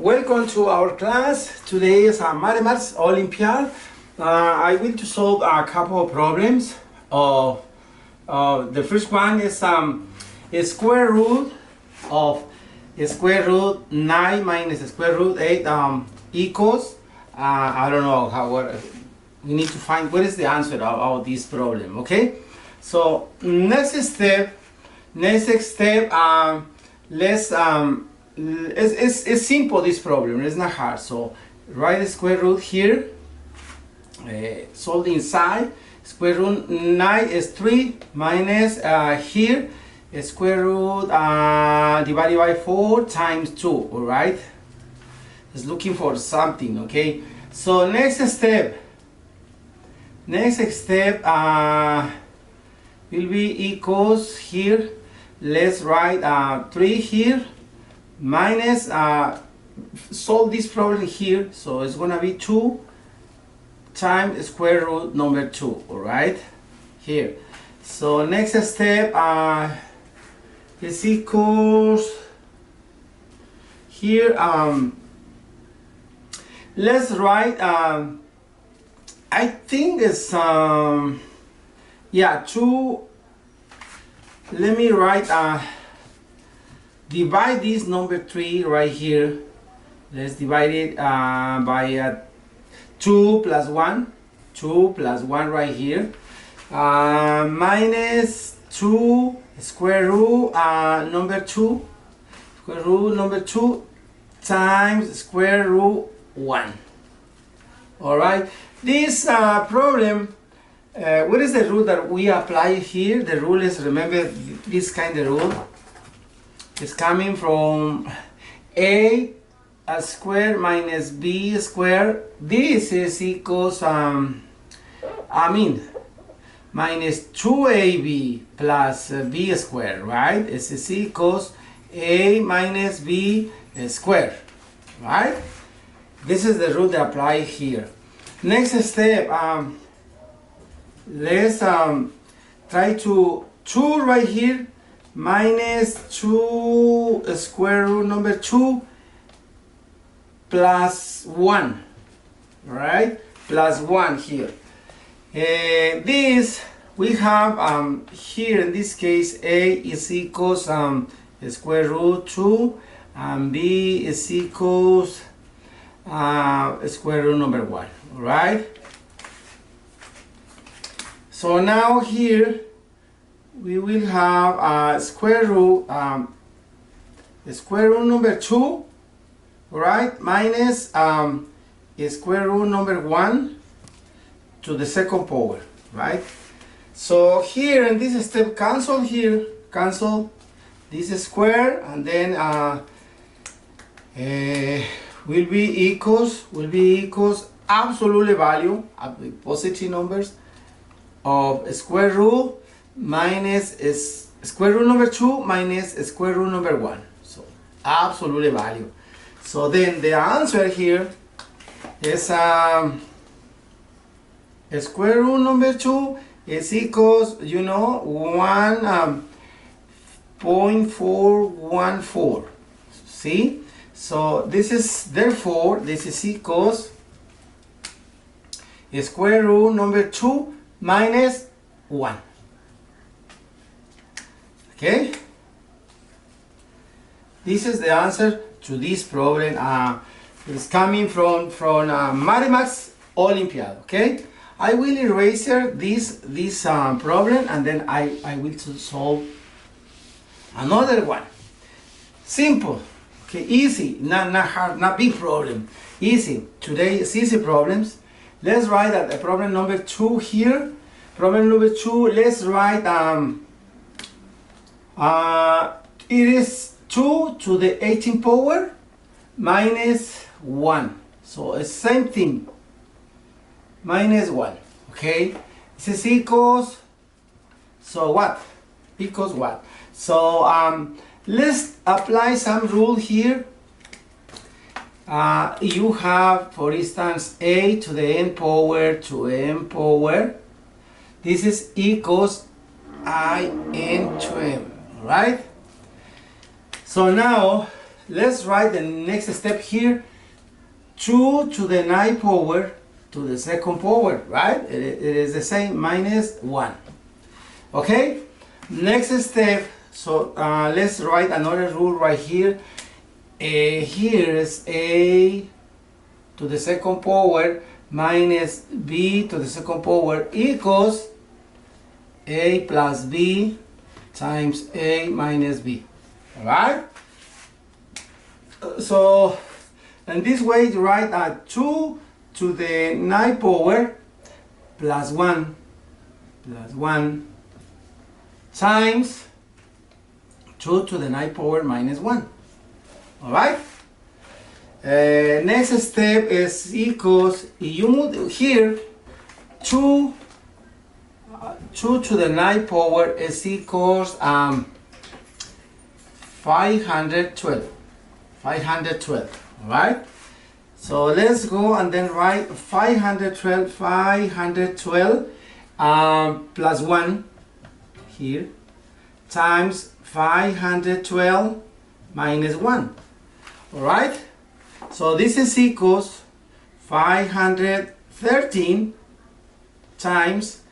Welcome to our class. Today is a Matematicas Olympiad. I will to solve a couple of problems. The first one is a square root of square root 9 minus square root 8 equals I don't know what we need to find what is the answer of this problem. Okay, so next step let's it's simple, this problem, it's not hard. So write the square root here, solve the inside. Square root 9 is 3 minus here square root divided by 4 times 2. All right, it's looking for something. Okay, so next step will be equals here. Let's write 3 here minus solve this problem here, so it's gonna be 2 times square root number 2. All right, here. So next step is equals here. Let's write I think it's 2. Let me write divide this number 3 right here. Let's divide it by 2 plus 1. 2 plus 1 right here. Minus 2 square root number 2. Square root number 2 times square root 1. Alright. This problem, what is the rule that we apply here? The rule is, remember this kind of rule. It's coming from a square minus b square. This is equals minus 2ab plus b square, right? This is equals a minus b square, right? This is the rule that apply here. Next step, let's try to 2 right here minus 2 square root number 2 plus 1, right? Plus 1 here. This we have here in this case a is equals square root 2 and b is equals square root number 1. Right? So now here we will have square root number 2, right, minus square root number 1 to the second power, right? So here in this step, cancel here, cancel this square, and then will be equals absolute value of the positive numbers of square root minus square root number 2 minus square root number 1. So absolute value. So then the answer here is square root number 2 is equals 1.414. See? So this is, therefore this is equals square root number 2 minus 1. Okay, this is the answer to this problem. It's coming from Matematicas Olympiad. Okay, I will erase this problem, and then I will solve another one. Simple. Okay, easy, not hard, not big problem. Easy. Today is easy problems. Let's write that problem number 2 here. Problem number 2. Let's write it is 2 to the 18th power minus 1. So it's same thing. Minus 1. Okay. This is equals. So what? Equals what? So let's apply some rule here. You have, for instance, a to the n power to m power. This is equals I n to m, right? So now let's write the next step here. 2 to the 9 power to the second power, right? It is the same, minus 1. Okay, next step. So let's write another rule right here. Here is a to the second power minus b to the second power equals a plus b times a minus b. All right? So in this way, you write 2 to the 9 power plus 1 times 2 to the 9 power minus 1. All right? Next step is equals, if you move here, 2 to the 9 power is equals 512. 512. All right? So let's go and then write 512 plus 1 here times 512 minus 1. All right? So this is equals 513 times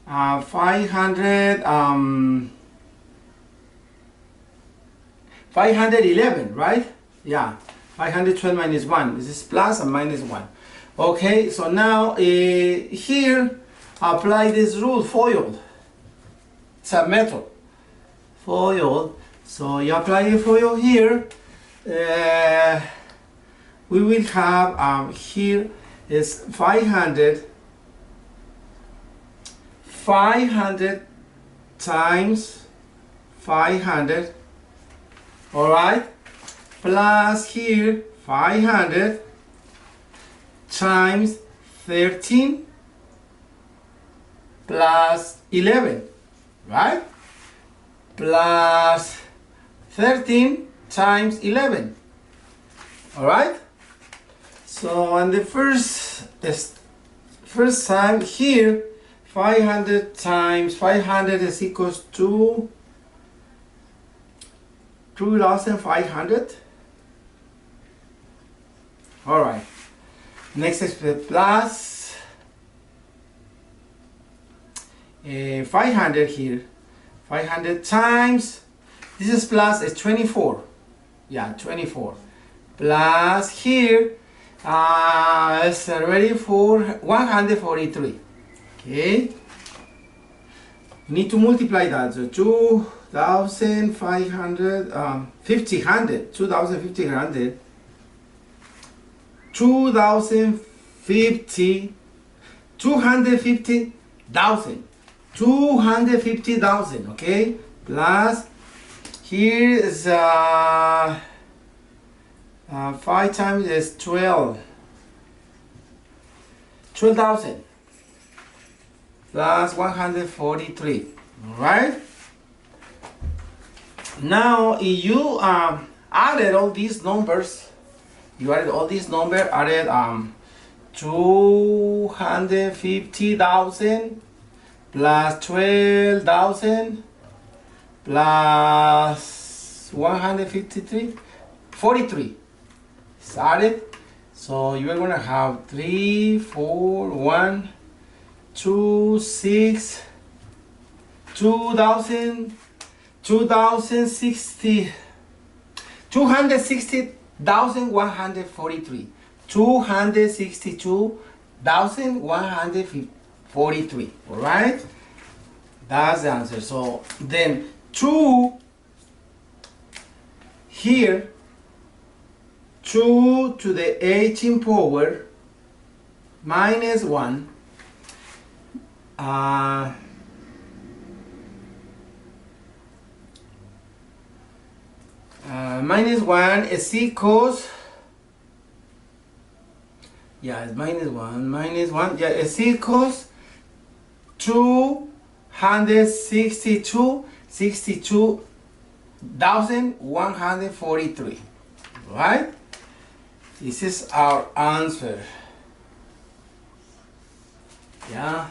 511, right? Yeah, 512 minus 1. This is plus and minus 1. Okay, so now here, apply this rule, FOIL. It's a method. FOIL. So you apply the FOIL here. We will have here is 500 times 500, all right, plus here 500 times 13 plus 11, right, plus 13 times 11, all right. So on the first time here, 500 times 500 is equals to 2,500. All right. Next is the plus 500 here. 500 times, this is plus, is 24. Yeah, 24. Plus here, it's already for 143. Okay, you need to multiply that. So 2,500, 2,050, 2,050, 250,000, 250,000. Okay, plus here is 5 times is 12,000. Plus 143. All right. Now, if you added all these numbers, added 250,000 plus 12,000 plus 153, 43. It's added. So you are going to have 3, 4, 1, 2, 6, 2,000, 2,060, 260,143, 262,143. All right, that's the answer. So then 2 here, 2 to the 18 power minus 1. Minus 1 is equals, yeah, it's minus 1, yeah, it's equals 262,143, right? This is our answer. Yeah.